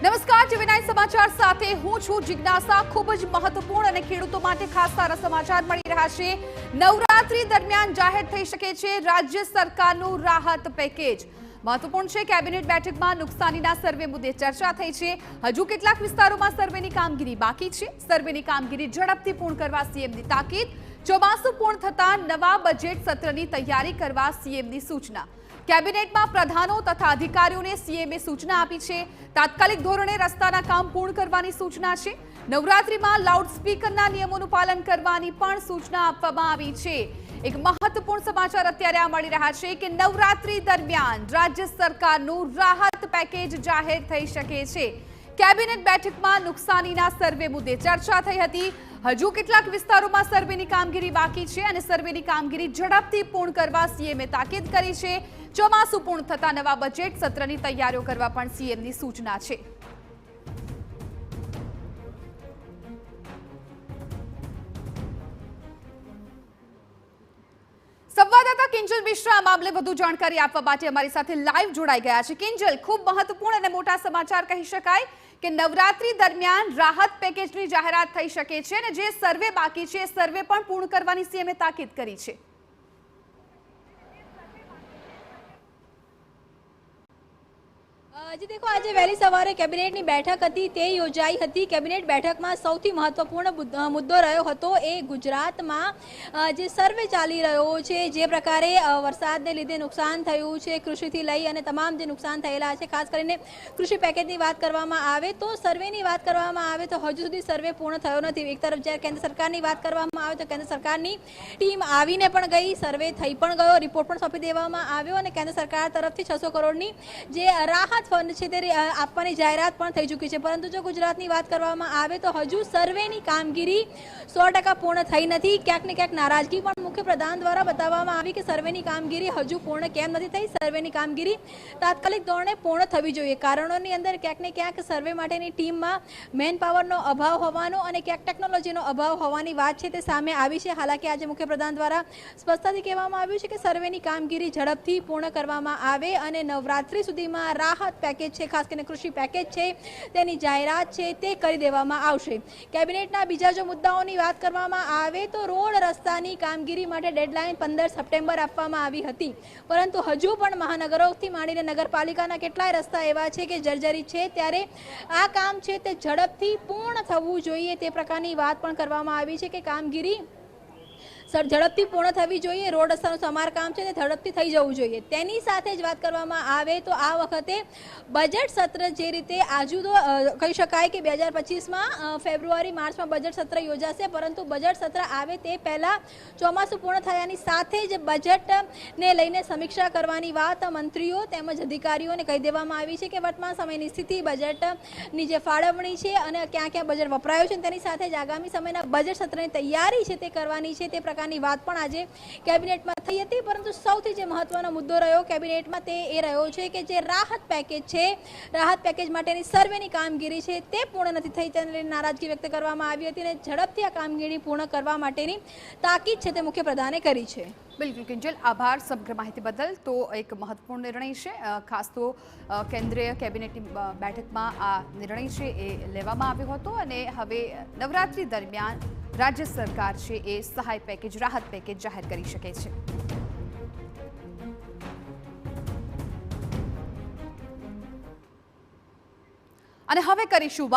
નમસ્કાર, ટીવી9 સમાચાર સાથે હું છું જિજ્ઞાસા। ખૂબ જ મહત્વપૂર્ણ અને ખેડૂતો માટે ખાસ સારા સમાચાર મળી રહ્યા છે। નવરાત્રી દરમિયાન જાહેર થઈ શકે છે રાજ્ય સરકારનું રાહત પેકેજ। મહત્વપૂર્ણ છે, કેબિનેટ બેઠકમાં નુકસાનીના સર્વે મુદ્દે ચર્ચા થઈ છે। હજુ કેટલાક વિસ્તારોમાં સર્વેની કામગીરી બાકી છે। સર્વેની કામગીરી ઝડપથી પૂર્ણ કરવા સીએમની તાકીદ। ચોમાસું પૂર્ણ થતાં નવા બજેટ સત્રની તૈયારી કરવા સીએમની સૂચના। કેબિનેટમાં પ્રધાનો તથા અધિકારીઓને સીએમએ સૂચના આપી છે। તાત્કાલિક ધોરણે રસ્તાના કામ પૂર્ણ કરવાની સૂચના છે। નવરાત્રીમાં લાઉડસ્પીકરના નિયમોનું પાલન કરવાની પણ સૂચના આપવામાં આવી છે। એક મહત્વપૂર્ણ સમાચાર અત્યારે આ મળી રહ્યા છે કે નવરાત્રી દરમિયાન રાજ્ય સરકારનું રાહત પેકેજ જાહેર થઈ શકે છે। કેબિનેટ બેઠકમાં નુકસાનીના સર્વે મુદ્દે ચર્ચા થઈ હતી। હજુ કેટલાક વિસ્તારોમાં સર્વેની કામગીરી બાકી છે અને સર્વેની કામગીરી ઝડપથી પૂર્ણ કરવા સીએમએ તાકીદ કરી છે। ચોમાસું પૂર્ણ થતા નવા બજેટ સત્રની તૈયારીઓ કરવા પણ સીએમની સૂચના છે। સંવાદદાતા કિંજલ મિશ્રા આ મામલે વધુ જાણકારી આપવા માટે અમારી સાથે લાઈવ જોડાઈ ગયા છે। કિંજલ, ખૂબ મહત્વપૂર્ણ અને મોટા સમાચાર કહી શકાય કે નવરાત્રી દરમિયાન રાહત પેકેજની જાહેરાત થઈ શકે છે અને જે સર્વે બાકી છે એ સર્વે પણ પૂર્ણ કરવાની સીએમએ તાકીદ કરી છે। जी देखो, आज वહેલી સવારે કેબિનેટની બેઠક હતી તે યોજાઈ હતી। કેબિનેટ બેઠકમાં સૌથી મહત્વપૂર્ણ મુદ્દો રહ્યો હતો એ ગુજરાતમાં જે સર્વે ચાલી રહ્યો છે, જે પ્રકારે વરસાદને લીધે નુકસાન થયું છે, કૃષિથી લઈ અને તમામ જે નુકસાન થયેલા છે, ખાસ કરીને કૃષિ પેકેજની વાત કરવામાં આવે તો સર્વેની વાત કરવામાં આવે તો હજુ સુધી સર્વે પૂર્ણ થયો નથી। એક તરફ જ્યારે કેન્દ્ર સરકારની વાત કરવામાં આવે તો કેન્દ્ર સરકારની ટીમ આવીને પણ ગઈ, સર્વે થઈ પણ ગયો, રિપોર્ટ પણ સોંપી દેવામાં આવ્યો અને કેન્દ્ર સરકાર તરફથી 600 કરોડની જે રાહત ફંડ છે તે આપવાની જાહેરાત પણ થઈ ચૂકી છે। પરંતુ જો ગુજરાતની વાત કરવામાં આવે તો હજુ સર્વેની કામગીરી 100% પૂર્ણ થઈ નથી। ક્યાંક ને ક્યાંક નારાજગી પણ મુખ્ય પ્રધાન દ્વારા બતાવવામાં આવી કે સર્વેની કામગીરી હજુ પૂર્ણ કેમ નથી થઈ। સર્વેની કામગીરી તાત્કાલિક ધોરણે પૂર્ણ થવી જોઈએ। કારણોની અંદર ક્યાંક ને ક્યાંક સર્વે માટેની ટીમમાં મેન પાવરનો અભાવ હોવાનો અને ક્યાંક ટેકનોલોજીનો અભાવ હોવાની વાત છે તે સામે આવી છે। હાલાકી આજે મુખ્ય પ્રધાન દ્વારા સ્પષ્ટતાથી કહેવામાં આવ્યું છે કે સર્વેની કામગીરી ઝડપથી પૂર્ણ કરવામાં આવે અને નવરાત્રી સુધીમાં રાહત પેકેજ છે, ખાસ કરીને કૃષિ પેકેજ છે તેની જાહેરાત છે તે કરી દેવામાં આવશે। કેબિનેટના બીજા જો મુદ્દાઓની વાત કરવામાં આવે તો રોડ રસ્તાની કામગીરી માટે ડેડલાઇન 15 સપ્ટેમ્બર આપવામાં આવી હતી, પરંતુ હજુ પણ મહાનગરોથી માંડીને નગરપાલિકાના કેટલાય રસ્તા એવા છે કે જર્જરિત છે। ત્યારે આ કામ છે તે ઝડપથી પૂર્ણ થવું જોઈએ તે પ્રકારની વાત પણ કરવામાં આવી છે કે કામગીરી ઝડપથી પૂર્ણ થવી જોઈએ। રોડ રસ્તાનું સમારકામ છે તે ઝડપથી થઈ જવું જોઈએ। તેની સાથે જ વાત કરવામાં આવે તો આ વખતે બજેટ સત્ર જે રીતે આજુ તો કહી શકાય કે 2025માં ફેબ્રુઆરી માર્ચમાં બજેટ સત્ર યોજાશે, પરંતુ બજેટ સત્ર આવે તે પહેલાં ચોમાસું પૂર્ણ થયાની સાથે જ બજેટને લઈને સમીક્ષા કરવાની વાત મંત્રીઓ તેમજ અધિકારીઓને કહી દેવામાં આવી છે કે વર્તમાન સમયની સ્થિતિ, બજેટની જે ફાળવણી છે અને ક્યાં ક્યાં બજેટ વપરાયું છે તેની સાથે જ આગામી સમયના બજેટ સત્રની તૈયારી છે તે કરવાની છે તે પ્રકારની વાત પણ આજે કેબિનેટમાં થઈ હતી। પરંતુ સૌથી જે મહત્વનો મુદ્દો રહ્યો કેબિનેટમાં તે એ રહ્યો છે કે જે રાહત પેકેજ છે, રાહત પેકેજ માટેની સર્વેની કામગીરી છે તે પૂર્ણ નથી થઈ, તેને લઈને નારાજગી વ્યક્ત કરવામાં આવી હતી અને ઝડપથી આ કામગીરી પૂર્ણ કરવા માટેની તાકીદ છે તે મુખ્ય પ્રધાને કરી છે। બિલકુલ કિંજલ, આભાર સમગ્ર માહિતી બદલ। તો એક મહત્વપૂર્ણ નિર્ણય છે, ખાસ તો કેન્દ્રીય કેબિનેટની બેઠકમાં આ નિર્ણય છે એ લેવામાં આવ્યો હતો અને હવે નવરાત્રી દરમિયાન રાજ્ય સરકાર છે એ સહાય પેકેજ, રાહત પેકેજ જાહેર કરી શકે છે। અને હવે કરીશું